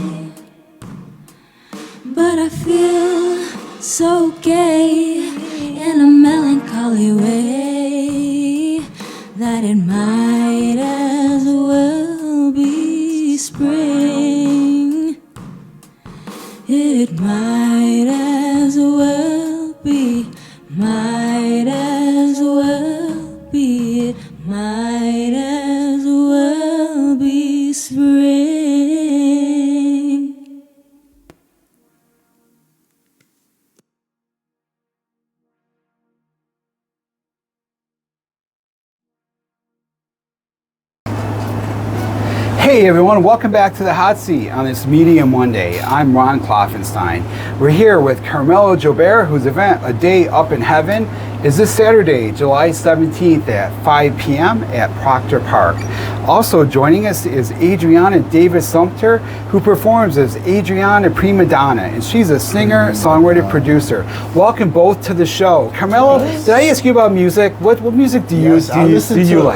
L: but I feel so gay in a melancholy way that it might as well be spring. It might as well be, might as well be, it might as well be spring.
A: Hey everyone, welcome back to the hot seat on this Medium Monday. I'm Ron Klopfanstein. We're here with Carmelo Joubert, whose event, A Day Up in Heaven, is this Saturday, July 17th at 5 p.m. at Proctor Park. Also joining us is Adriana Davis Sumter, who performs as Adriana Primadonna, and she's a singer, songwriter, producer. Welcome both to the show. Carmelo, did I ask you about music? What music do you like?
I: I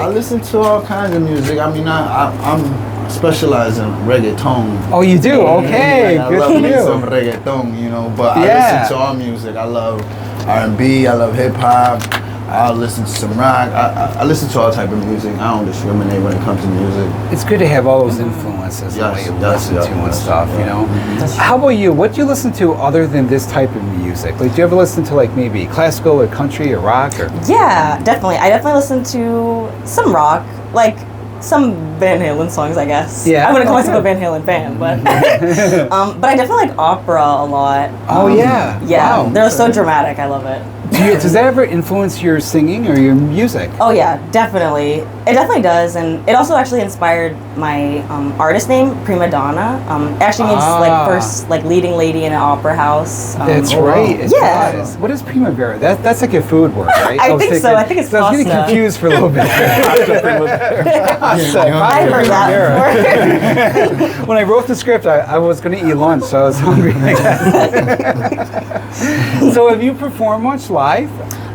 I: listen to all kinds of music. I mean, I'm specialize in reggaeton.
A: Oh, you do? Okay,
I: I
A: good
I: love
A: for
I: me
A: you.
I: some reggaeton, you know. But I listen to all music. I love R&B. I love hip hop. I listen to some rock. I listen to all type of music. I don't discriminate when it comes to music.
A: It's good to have all those influences that you listen to and stuff, you know. How about you? What do you listen to other than this type of music? Like, do you ever listen to like maybe classical or country or rock? Or?
J: Yeah, definitely. I definitely listen to some rock. Like some Van Halen songs, I guess.
A: Yeah.
J: I wouldn't call myself a Van Halen fan, but but I definitely like opera a lot.
A: Oh yeah.
J: Yeah,
A: Wow.
J: they're so dramatic. I love it.
A: Does that ever influence your singing or your music?
J: Oh yeah, definitely. It definitely does, and it also actually inspired my artist name, Primadonna. It actually means like first, like leading lady in an opera house.
A: That's right. It
J: Yeah.
A: does. What is primavera? That's like a food word, right?
J: I think so. I think it's
A: I was getting
J: pasta.
A: confused for a little bit.
J: I heard that before.
A: When I wrote the script, I was going to eat lunch, so I was hungry. So have you performed much live?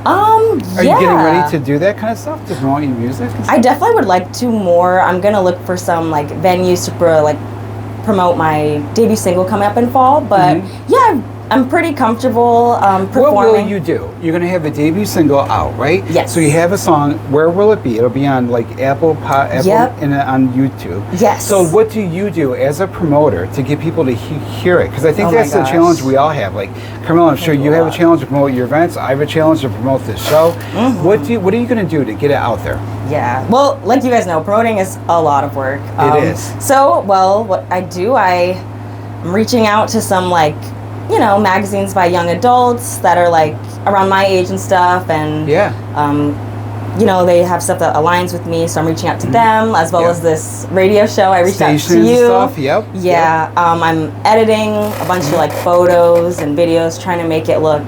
A: Are you getting ready to do that kind of stuff, to promote your music? And stuff?
J: I definitely would like to more. I'm gonna look for some like venues to promote my debut single coming up in fall. But yeah, I'm pretty comfortable performing.
A: What will you do? You're going to have a debut single out, right?
J: Yes.
A: So you have a song. Where will it be? It'll be on like Apple and on YouTube.
J: Yes.
A: So what do you do as a promoter to get people to hear it? Because I think
J: Oh my
A: that's the
J: gosh.
A: challenge we all have. Like, Carmelo, I'm sure you have a challenge to promote your events. I have a challenge to promote this show. What are you going to do to get it out there?
J: Yeah. Well, like you guys know, promoting is a lot of work.
A: It is.
J: So, what I do, I'm reaching out to some magazines by young adults that are like around my age and stuff, and they have stuff that aligns with me, so I'm reaching out to them, as well as this radio show. I reached out to you.
A: Stuff. Yep.
J: Yeah. I'm editing a bunch of like photos and videos, trying to make it look,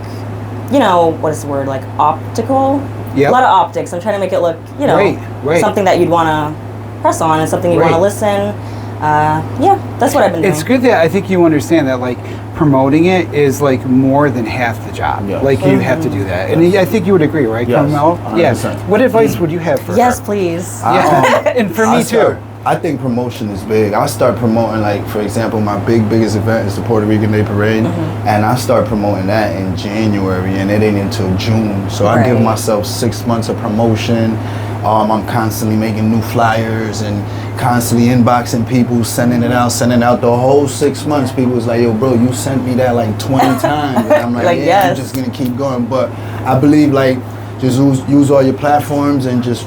J: what is the word, like optical?
A: Yep.
J: A lot of optics. I'm trying to make it look,
A: Right.
J: something that you'd want to press on and something you'd want to listen. That's what I've been doing.
A: It's good that I think you understand that like promoting it is like more than half the job.
I: Yes.
A: Like you have to do that, and I think you would agree, right,
I: Yes,
A: Carmelo?
I: 100%.
A: Yes. What advice would you have for
J: Yes,
A: her?
J: please.
A: Yeah. And for me too.
I: I think promotion is big. I start promoting, like, for example, my biggest event is the Puerto Rican Day Parade, and I start promoting that in January, and it ain't until June. So I give myself 6 months of promotion. I'm constantly making new flyers and constantly inboxing people, sending it out the whole 6 months. People was like, yo, bro, you sent me that like 20 times. And I'm like, yeah, I'm just gonna keep going. But I believe like just use all your platforms and just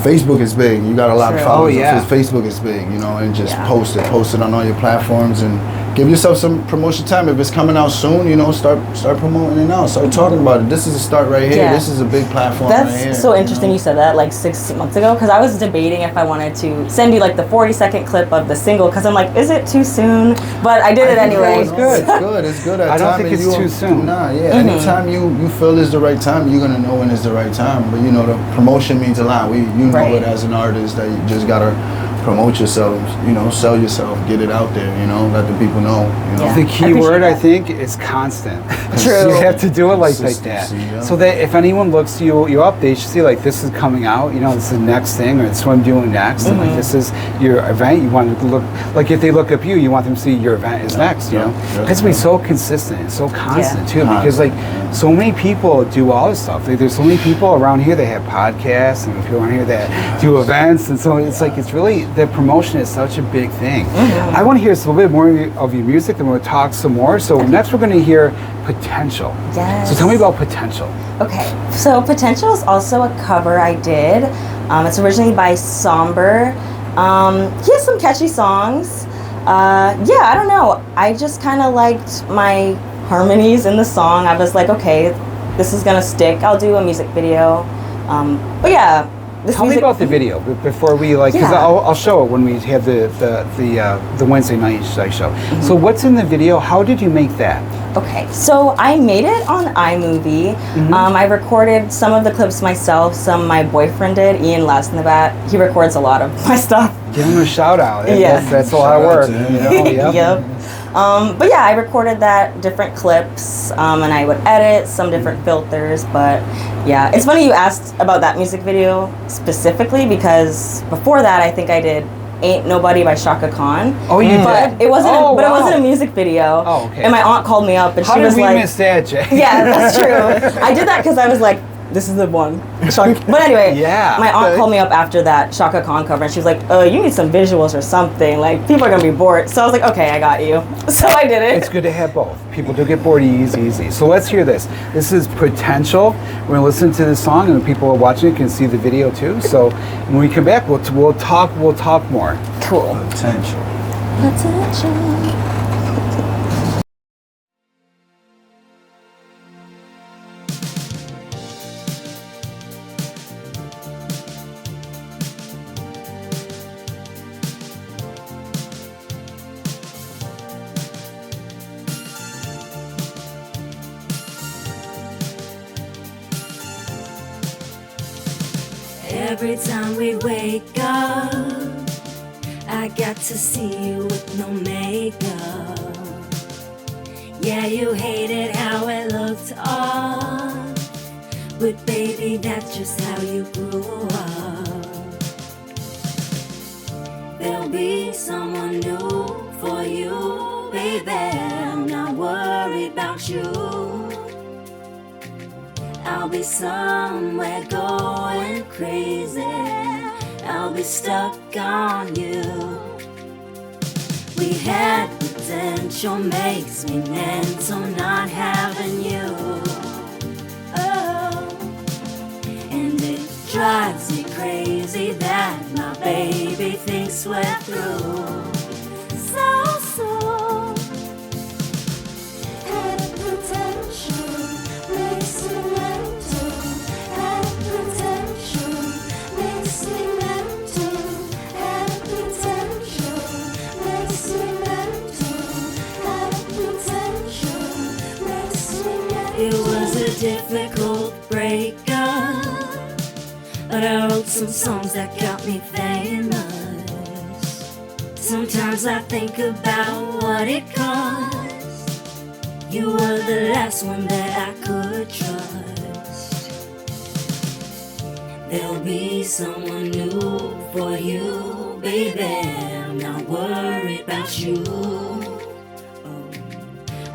I: Facebook is big. You got a lot of followers. Facebook is big, and just post it on all your platforms and give yourself some promotion time. If it's coming out soon, start promoting it now. Start talking about it. This is a start right here.
J: Yeah.
I: This is a big platform right here.
J: That's so interesting you said that like 6 months ago, because I was debating if I wanted to send you like the 40-second clip of the single, because I'm like, is it too soon? But I did it anyway.
A: It's good.
I: It's good. At
A: I don't
I: time
A: think
I: and
A: it's too soon.
I: Nah, anytime you feel is the right time, you're gonna know when it's the right time. But the promotion means a lot. Know it as an artist that you just gotta promote yourself, sell yourself, get it out there, let the people know.
A: The key word I think is constant.
J: True.
A: You have to do it like that,
I: yeah.
A: so that if anyone looks you up, they should see like this is coming out. This is the next thing, or this is what I'm doing next, and like this is your event. You want to look like if they look up you want them to see your event is next. It has to be so consistent and so constant too, because like so many people do all this stuff. Like, there's so many people around here that have podcasts, and people around here that do events, and so it's like it's really. The promotion is such a big thing. I want to hear a little bit more of your music, and we'll talk some more. So next we're going to hear Potential.
J: Yes.
A: So tell me about Potential.
J: Okay, so Potential is also a cover I did. It's originally by Somber. He has some catchy songs. I don't know. I just kind of liked my harmonies in the song. I was like, okay, this is going to stick. I'll do a music video. But yeah.
A: Tell me about the video before we because I'll show it when we have the Wednesday night show. So what's in the video? How did you make that?
J: Okay, so I made it on iMovie. I recorded some of the clips myself. Some my boyfriend did. Ian Last in the Bat. He records a lot of my stuff.
A: Give him a shout out.
J: Yeah,
A: that's a lot of work.
J: Yep. But yeah, I recorded that different clips, and I would edit some different filters. But yeah, it's funny you asked about that music video specifically, because before that I think I did Ain't Nobody by Shaka Khan.
A: Oh, you
J: but
A: did?
J: It wasn't. It wasn't a music video.
A: Oh, okay.
J: And my aunt called me up, and
A: How
J: she was
A: did we
J: like,
A: miss that, Jay?
J: "Yeah, that's true." I did that because I was like, this is the one. But anyway, my aunt called me up after that Shaka Khan cover, and she was like, you need some visuals or something. Like, people are gonna be bored. So I was like, okay, I got you. So I did it.
A: It's good to have both. People do get bored easy. So let's hear this. This is Potential. We're gonna listen to this song, and the people who are watching it can see the video too. So when we come back, we'll talk more.
J: Cool.
I: Potential.
L: Every time we wake up, I got to see you with no makeup. Yeah, you hated how it looked off, but baby, that's just how you grew up. There'll be someone new for you, baby. I'm not worried about you. I'll be somewhere going crazy. I'll be stuck on you. We had potential, makes me mental not having you. Oh, and it drives me crazy that my baby thinks we're through. So had potential, makes me mental. Had potential, makes me mental. Had potential, makes me mental. Had potential, makes me mental. It was a difficult breakup, but I wrote some songs that got me famous. Sometimes I think about what it cost. You were the last one that I could trust. There'll be someone new for you, baby. I'm not worried about you. Oh,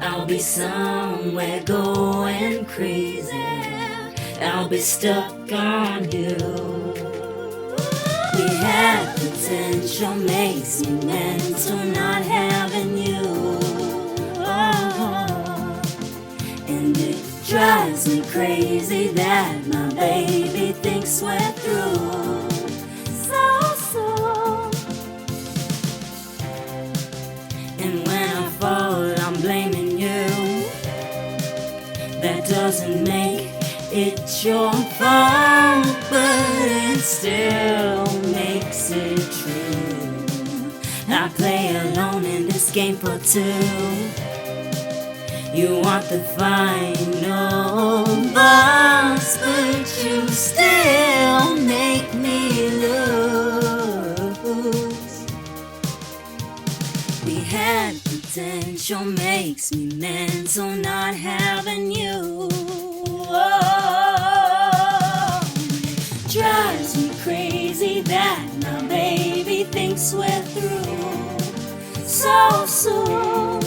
L: I'll be somewhere going crazy. I'll be stuck on you. We had potential, makes me mental not having you. Oh, and it drives me crazy that my baby thinks we're through. So and when I fall, I'm blaming you. That doesn't make it your fault, but it still makes it true. I play alone in this game for two. You want the final boss, but you still make me lose. We had potential, makes me mental not having you. Oh, drives me crazy that my baby thinks we're through so soon.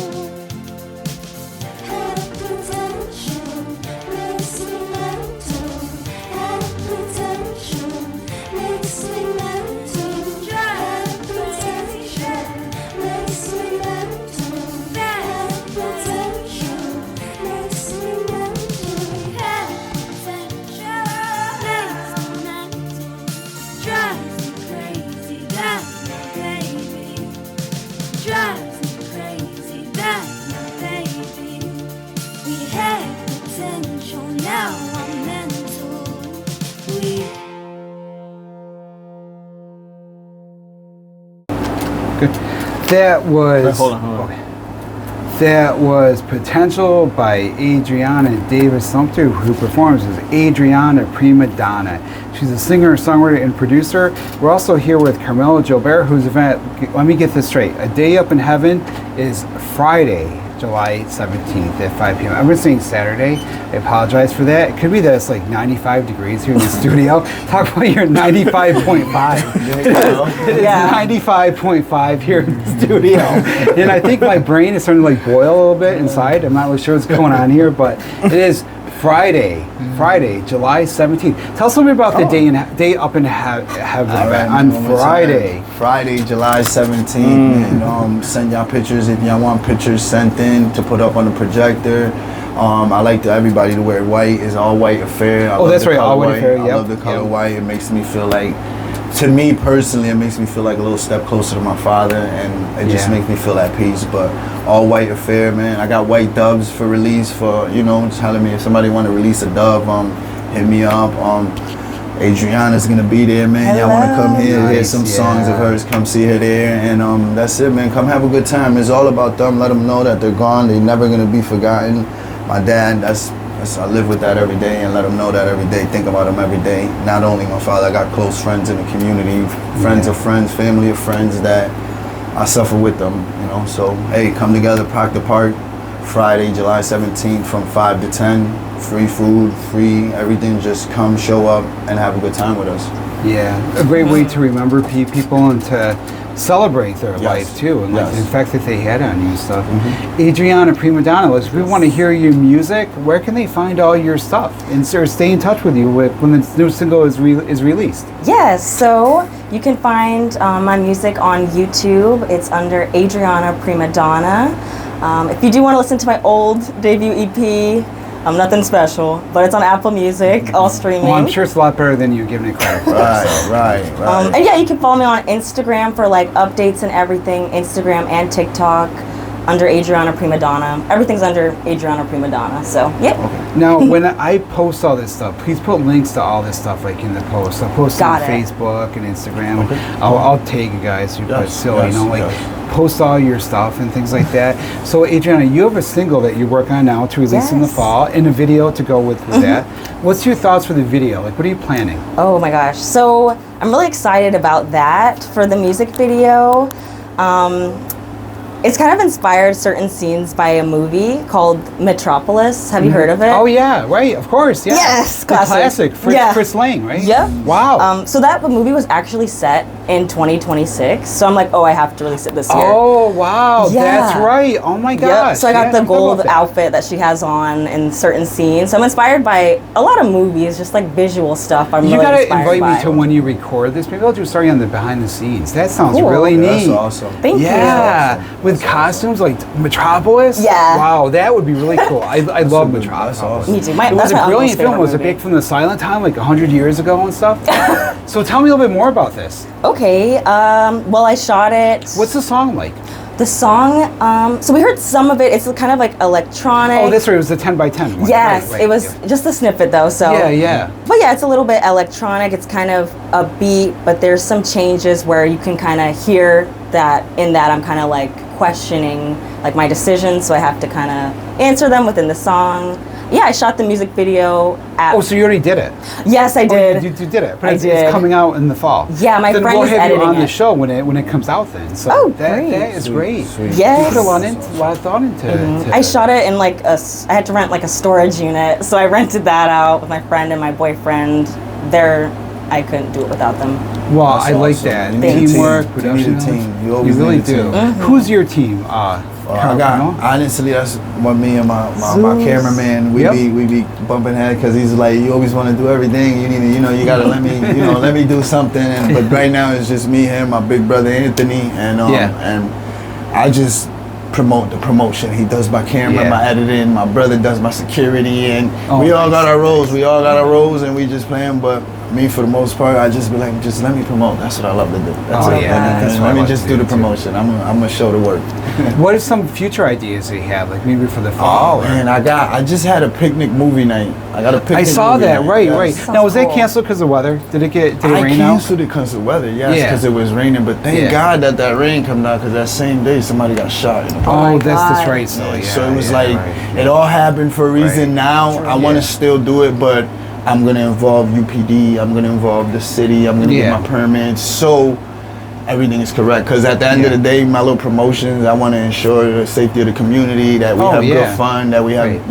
L: Had potential, makes me mental. Had potential, makes me mental. Had potential, makes me mental. Had potential, makes me mental. Had potential, makes me mental. Drives me crazy that my baby. Drives me crazy that my baby. We had potential, now I'm mental.
A: Good. That was.
K: Wait, hold on.
A: Okay. That was Potential by Adriana Davis Sumter, who performs as Adriana Primadonna. She's a singer, songwriter, and producer. We're also here with Carmelo Joubert, whose event, let me get this straight, A Day Up in Heaven is Friday, July 17th at 5 p.m. I'm saying Saturday. I apologize for that. It could be that it's like 95 degrees here in the studio. Talk about your 95.5. It is 95.5 here in the studio. And I think my brain is starting to like boil a little bit inside. I'm not really sure what's going on here, but it is Friday, July 17th. Tell us a little bit about the day up in heaven on Friday.
I: Friday, July 17th. And send y'all pictures if y'all want pictures sent in to put up on the projector. I like everybody to wear white. It's all white affair.
A: That's right, all white affair.
I: I love the color white. It makes me feel like, to me personally, it makes me feel like a little step closer to my father, and it just makes me feel at peace. But all white affair, man. I got white doves for release for, telling me if somebody want to release a dove, hit me up. Adriana's gonna be there, man. Y'all wanna come here, hear some songs of hers, come see her there, and that's it, man. Come have a good time. It's all about them. Let them know that they're gone. They're never gonna be forgotten. My dad, I live with that every day, and let them know that every day. Think about him every day. Not only my father, I got close friends in the community, friends of friends, family of friends that I suffer with them, So, hey, come together, Proctor Park, Friday, July 17th from 5 to 10. Free food, free everything. Just come, show up, and have a good time with us.
A: Yeah, a great way to remember people and to celebrate their life too, and like the effect that they had on you and stuff. Adriana Primadonna, if we want to hear your music, where can they find all your stuff and stay in touch with you when the new single is released?
J: Yes, so you can find my music on YouTube. It's under Adriana Primadonna. If you do want to listen to my old debut EP, nothing special, but it's on Apple Music, all streaming.
A: Well, I'm sure it's a lot better than you giving it credit for.
I: Right.
J: And yeah, you can follow me on Instagram for like updates and everything, Instagram and TikTok, under Adriana Primadonna. Everything's under Adriana Primadonna, so yep.
A: Okay. Now, when I post all this stuff, please put links to all this stuff like in the post. I'll post it on Facebook and Instagram. Okay. I'll tag you guys who put silly, post all your stuff and things like that. So Adriana, you have a single that you work on now to release in the fall, and a video to go with that. What's your thoughts for the video? Like, what are you planning?
J: Oh my gosh. So I'm really excited about that for the music video. It's kind of inspired certain scenes by a movie called Metropolis. Have you heard of it?
A: Oh yeah, right, of course, yeah.
J: Yes,
A: classic. Fritz Lang, right?
J: Yep.
A: Wow.
J: So that movie was actually set in 2026. So I'm like, oh, I have to release it this year.
A: Oh wow, that's right. Oh my gosh.
J: Yep. So I got the gold outfit that she has on in certain scenes. So I'm inspired by a lot of movies, just like visual stuff.
A: You gotta invite me to when you record this. Maybe I'll do a story on the behind the scenes. That sounds really neat.
I: That's awesome.
J: Thank you.
A: Yeah. With costumes like Metropolis?
J: Yeah.
A: Wow, that would be really cool. I love Metropolis.
I: That's awesome.
J: Me too.
A: It was a brilliant film. Was it big from the silent time, like 100 years ago and stuff? So tell me a little bit more about this.
J: Okay. Well, I shot it.
A: What's the song like?
J: The song, so we heard some of it. It's kind of like electronic.
A: Oh, that's right. It was the 10 by 10 one.
J: Yes,
A: right,
J: it was just a snippet though. So
A: yeah.
J: But yeah, it's a little bit electronic. It's kind of a beat, but there's some changes where you can kind of hear that. In that, I'm kind of like questioning like my decisions, so I have to kind of answer them within the song. Yeah, I shot the music video at...
A: Oh, so you already did it?
J: Yes, I did.
A: You did it, but it's
J: did.
A: coming out in the fall.
J: Yeah, my friend is editing it.
A: Then we'll have you on the show when it comes out then. So
J: great.
A: That is great.
J: Sweet. Yes.
A: You put a lot of thought into it.
J: I shot it in like I had to rent like a storage unit, so I rented that out with my friend and my boyfriend. I couldn't do it without them.
A: Well, I like that. Teamwork, production.
I: Team. You
A: really do. Who's your team?
I: Honestly, that's what me and my cameraman, we be bumping head because he's like, you always want to do everything. You need to, you gotta let me, let me do something. But right now it's just me, him, my big brother Anthony, and I just promote the promotion. He does my camera, my editing. My brother does my security, and we all got our roles. And we just playing. But me, for the most part, I just be like, just let me promote. That's what I love to do. Let me just do the promotion. I'm gonna show the work.
A: What are some future ideas that you have, like maybe for the fall?
I: Oh man, I just had a picnic movie night. I got a picnic.
A: I saw
I: movie
A: that.
I: night.
A: Right. Now was that canceled because of weather? Did it rain out?
I: I canceled it because of weather. Yes, because it was raining. But thank God that rain came out, because that same day somebody got shot.
A: That's right.
I: So it was it all happened for a reason. Now I want to still do it, but I'm gonna involve UPD. I'm gonna involve the city. I'm gonna get my permits. So everything is correct, because at the end of the day, my little promotions, I want to ensure the safety of the community, that we have good fun, that we have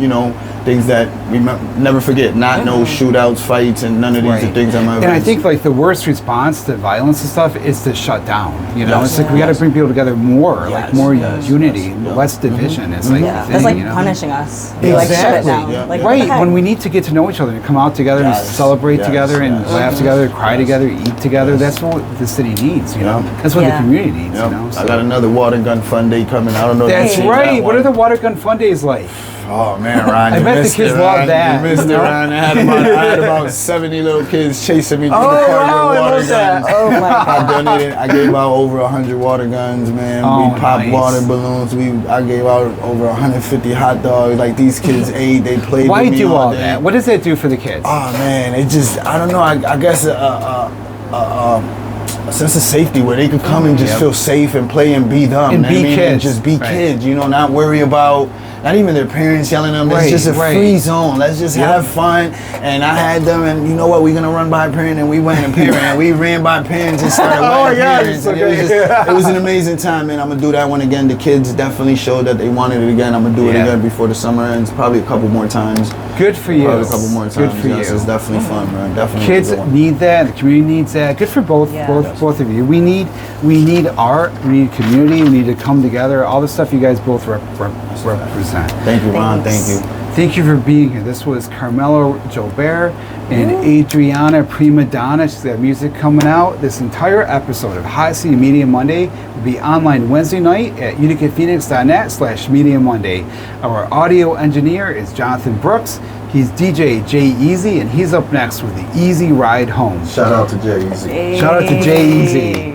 I: things that we never forget. Not no shootouts, fights, and none of these are things I'm ever.
A: And I think like the worst response to violence and stuff is to shut down. You know, it's like we got to bring people together more, like more unity, less division. It's like
J: that's like punishing us.
A: Exactly.
J: Like shut it down. Like,
A: right. When we need to get to know each other and come out together and celebrate together and laugh together, cry together, eat together. That's what the city needs. You know, that's what the community needs. You know.
I: I got another water gun fun day coming. I don't know.
A: That's right. What are the water gun fun days like?
I: Oh man, Ron!
A: I bet the kids love that.
I: You missed it, Ron. I had about 70 little kids chasing me through the park with water guns.
J: Oh my God!
I: I gave out over 100 water guns, man. We popped water balloons. I gave out over 150 hot dogs. Like these kids ate, they played.
A: Why
I: with me
A: do all
I: day.
A: that? What does that do for the kids?
I: Oh man, it just I don't know. I guess a sense of safety where they could come and just feel safe and play and be them.
A: And be kids.
I: And just be kids, you know, not worry about, not even their parents yelling at them. It's just a free zone. Let's just have fun. And I had them, and you know what? We're going to run by a parent, and we went and parent, and we ran by parents and started by parents. And it was an amazing time, man. I'm going to do that one again. The kids definitely showed that they wanted it again. I'm going to do it again before the summer ends, probably a couple more times.
A: Good for you.
I: Probably a couple more times.
A: Good for you.
I: It's definitely fun, man. Definitely.
A: Kids need that. The community needs that. Good for both of you. We need art. We need community. We need to come together. All the stuff you guys both represent.
I: Thank you, Ron. Thank you.
A: Thank you for being here. This was Carmelo Joubert and Adriana Primadonna. She's got music coming out. This entire episode of Hot Seat Media Monday will be online Wednesday night at uticaphoenix.net/Media Monday. Our audio engineer is Jonathan Brooks. He's DJ Jay Easy, and he's up next with the Easy Ride Home.
I: Shout out to Jay Easy.
J: Hey.
A: Shout out to Jay Easy.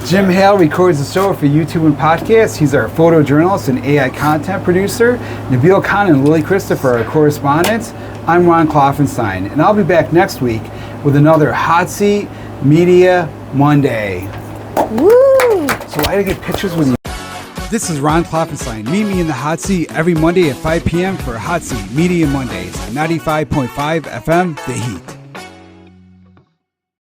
A: Jim Hale records the show for YouTube and podcasts. He's our photojournalist and AI content producer. Nabil Khan and Lily Christopher are our correspondents. I'm Ron Klopfanstein, and I'll be back next week with another Hot Seat Media Monday.
J: Woo!
A: So I gotta get pictures with you. This is Ron Klopfanstein. Meet me in the Hot Seat every Monday at 5 p.m. for Hot Seat Media Mondays on 95.5 FM, The Heat.